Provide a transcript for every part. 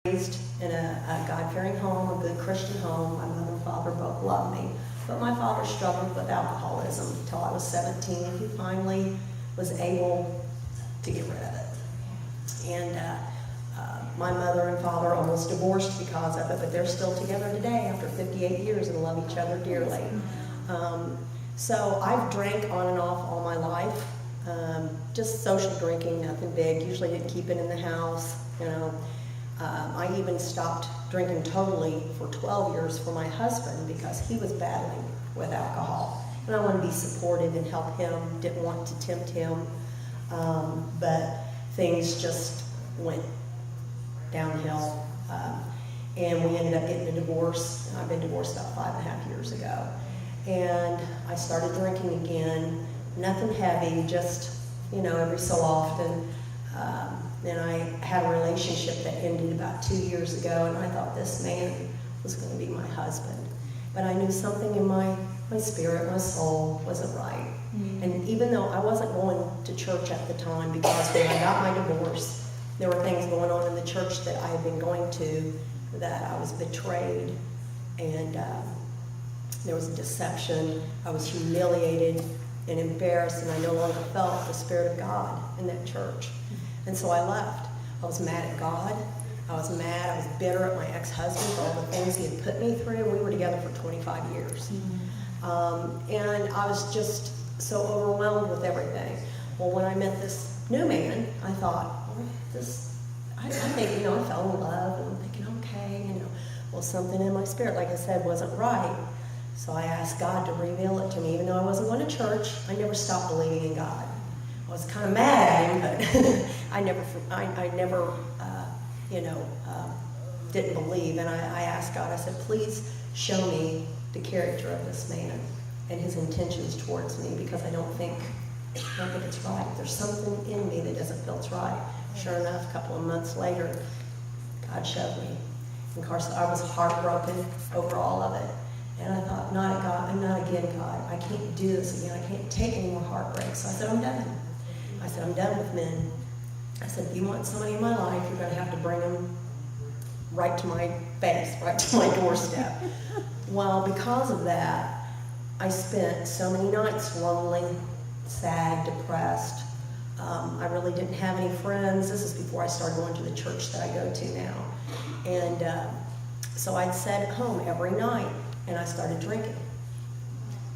Raised in a God-fearing home, a good Christian home. My mother and father both loved me. But my father struggled with alcoholism until I was 17. He finally was able to get rid of it. And my mother and father almost divorced because of it, but they're still together today after 58 years and love each other dearly. So I've drank on and off all my life. Just social drinking, nothing big. Usually didn't keep it in the house, you know. I even stopped drinking totally for 12 years for my husband because he was battling with alcohol. And I wanted to be supportive and help him, didn't want to tempt him. But things just went downhill. And we ended up getting a divorce. I've been divorced about 5.5 years ago. And I started drinking again. Nothing heavy, just, you know, every so often. And I had a relationship that ended about 2 years ago, and I thought this man was going to be my husband. But I knew something in my spirit, my soul, wasn't right. Mm-hmm. And even though I wasn't going to church at the time, because when I got my divorce, there were things going on in the church that I had been going to that I was betrayed, and there was a deception. I was humiliated and embarrassed, and I no longer felt the Spirit of God in that church. And so I left. I was mad at God. I was mad. I was bitter at my ex-husband for all the things he had put me through. We were together for 25 years. Mm-hmm. And I was just so overwhelmed with everything. Well, when I met this new man, I thought, well, I think, you know, I fell in love, and I'm thinking, okay, you know, well, something in my spirit, like I said, wasn't right. So I asked God to reveal it to me. Even though I wasn't going to church, I never stopped believing in God. I was kind of mad at him, but I never, didn't believe. And I asked God, I said, please show me the character of this man and his intentions towards me, because I don't think it's right. There's something in me that doesn't feel right. Sure enough, a couple of months later, God showed me. And of course, I was heartbroken over all of it. And I thought, not again, God. I can't do this again. I can't take any more heartbreaks. So I said, I'm done. I said, I'm done with men. I said, if you want somebody in my life, you're going to have to bring them right to my face, right to my doorstep. Well, because of that, I spent so many nights lonely, sad, depressed. I really didn't have any friends. This is before I started going to the church that I go to now. And so I'd sit at home every night, and I started drinking.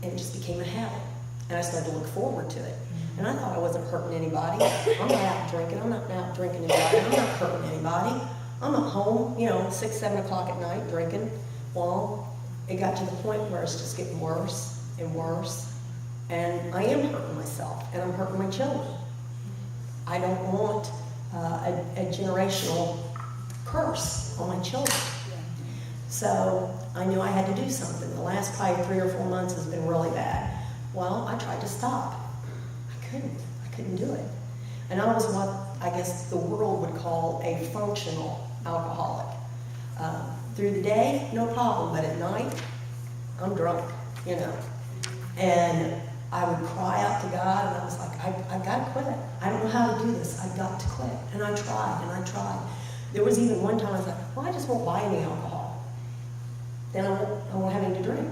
And it just became a habit. And I started to look forward to it. And I thought I wasn't hurting anybody. I'm not out drinking. I'm not out drinking anybody. I'm not hurting anybody. I'm at home, 6, 7 o'clock at night drinking. Well, it got to the point where it's just getting worse and worse. And I am hurting myself, and I'm hurting my children. I don't want a generational curse on my children. So I knew I had to do something. The last probably 3 or 4 months has been really bad. Well, I tried to stop. I couldn't do it. And I was what I guess the world would call a functional alcoholic. Through the day, no problem, but at night, I'm drunk, And I would cry out to God, and I was like, I gotta quit. I don't know how to do this. I got to quit. And I tried. There was even one time I was like, well, I just won't buy any alcohol. Then I won't have any to drink.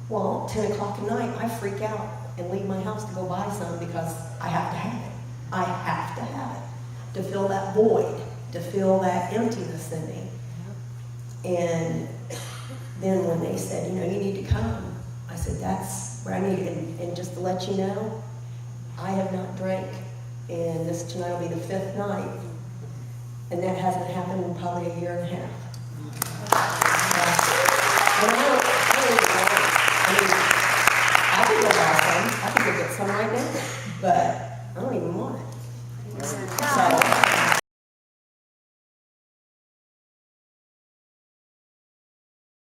Well, 10 o'clock at night, I freak out and leave my house to go buy some because I have to have it. I have to have it to fill that void, to fill that emptiness in me. And then when they said, you need to come, I said, that's where I need it. And just to let you know, I have not drank, and this tonight will be the 5th night, and that hasn't happened in probably a year and a half. I could go buy some. I could go get some right now, but I don't even want it. So,